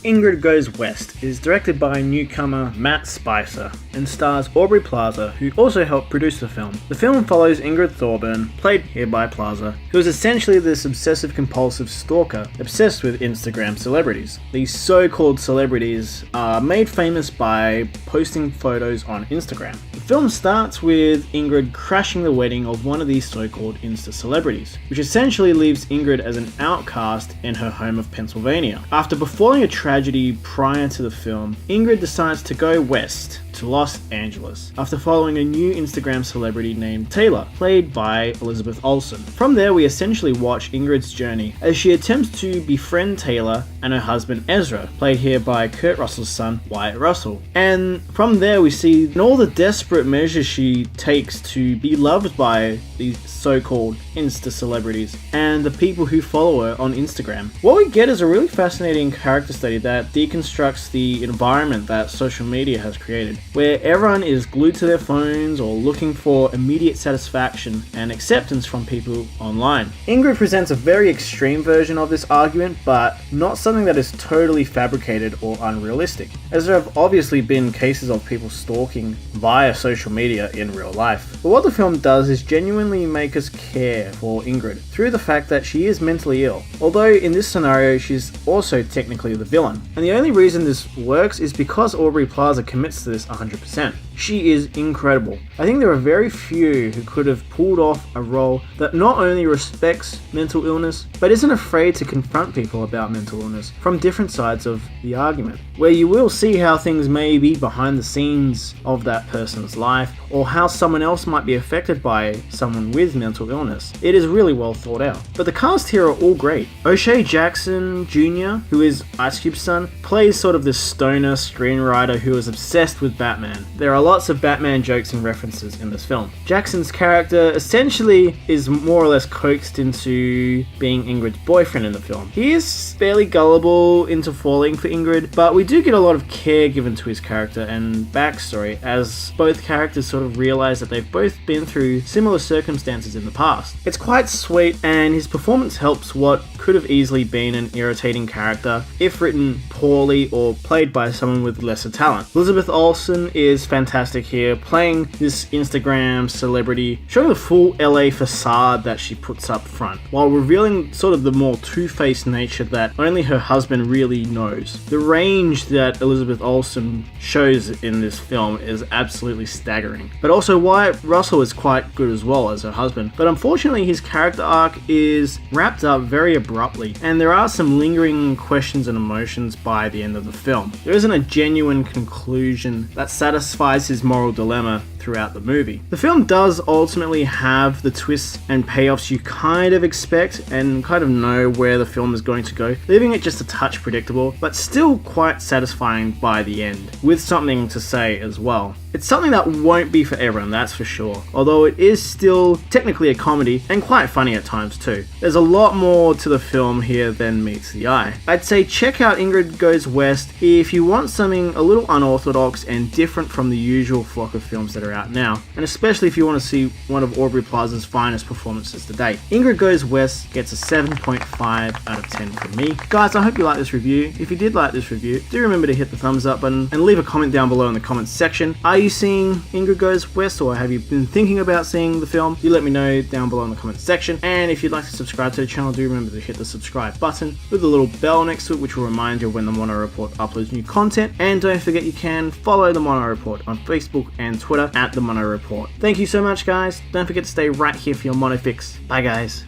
Ingrid Goes West is directed by newcomer Matt Spicer and stars Aubrey Plaza, who also helped produce the film. The film follows Ingrid Thorburn, played here by Plaza, who is essentially this obsessive-compulsive stalker obsessed with Instagram celebrities. These so-called celebrities are made famous by posting photos on Instagram. The film starts with Ingrid crashing the wedding of one of these so-called Insta celebrities, which essentially leaves Ingrid as an outcast in her home of Pennsylvania. After befalling a tragedy prior to the film, Ingrid decides to go west to Los Angeles after following a new Instagram celebrity named Taylor, played by Elizabeth Olsen. From there, we essentially watch Ingrid's journey as she attempts to befriend Taylor and her husband Ezra, played here by Kurt Russell's son Wyatt Russell. And from there, we see all the desperate measures she takes to be loved by these so-called Insta celebrities and the people who follow her on Instagram. What we get is a really fascinating character study that deconstructs the environment that social media has created, where everyone is glued to their phones or looking for immediate satisfaction and acceptance from people online. Ingrid presents a very extreme version of this argument, but not something that is totally fabricated or unrealistic, as there have obviously been cases of people stalking via social media in real life. But what the film does is genuinely make us care for Ingrid through the fact that she is mentally ill, although in this scenario she's also technically the villain. And the only reason this works is because Aubrey Plaza commits to this 100%. She is incredible. I think there are very few who could have pulled off a role that not only respects mental illness, but isn't afraid to confront people about mental illness from different sides of the argument, where you will see how things may be behind the scenes of that person's life, or how someone else might be affected by someone with mental illness. It is really well thought out. But the cast here are all great. O'Shea Jackson Jr., who is Ice Cube's son, plays sort of this stoner screenwriter who is obsessed with Batman. There are lots of Batman jokes and references in this film. Jackson's character essentially is more or less coaxed into being Ingrid's boyfriend in the film. He is fairly gullible into falling for Ingrid, but we do get a lot of care given to his character and backstory as both characters sort of realize that they've both been through similar circumstances in the past. It's quite sweet, and his performance helps what could have easily been an irritating character if written poorly or played by someone with lesser talent. Elizabeth Olsen is fantastic here, playing this Instagram celebrity, showing the full LA facade that she puts up front, while revealing sort of the more two-faced nature that only her husband really knows. The range that Elizabeth Olsen shows in this film is absolutely staggering. But also Wyatt Russell is quite good as well as her husband, but unfortunately his character arc is wrapped up very abruptly, and there are some lingering questions and emotions by the end of the film. There isn't a genuine conclusion that satisfies his moral dilemma throughout the movie. The film does ultimately have the twists and payoffs you kind of expect and kind of know where the film is going to go, leaving it just a touch predictable, but still quite satisfying by the end, with something to say as well. It's something that won't be for everyone, that's for sure, although it is still technically a comedy and quite funny at times too. There's a lot more to the film here than meets the eye. I'd say check out Ingrid Goes West if you want something a little unorthodox and different from the usual flock of films that are out now, and especially if you want to see one of Aubrey Plaza's finest performances to date. Ingrid Goes West gets a 7.5 out of 10 from me. Guys, I hope you liked this review. If you did like this review, do remember to hit the thumbs up button and leave a comment down below in the comments section. Are you seeing Ingrid Goes West, or have you been thinking about seeing the film? Do let me know down below in the comments section. And if you'd like to subscribe to the channel, do remember to hit the subscribe button with the little bell next to it, which will remind you when the Mono Report uploads new content. And don't forget you can follow the Mono Report on Facebook and Twitter at the Mono Report. Thank you so much, guys. Don't forget to stay right here for your Mono Fix. Bye, guys.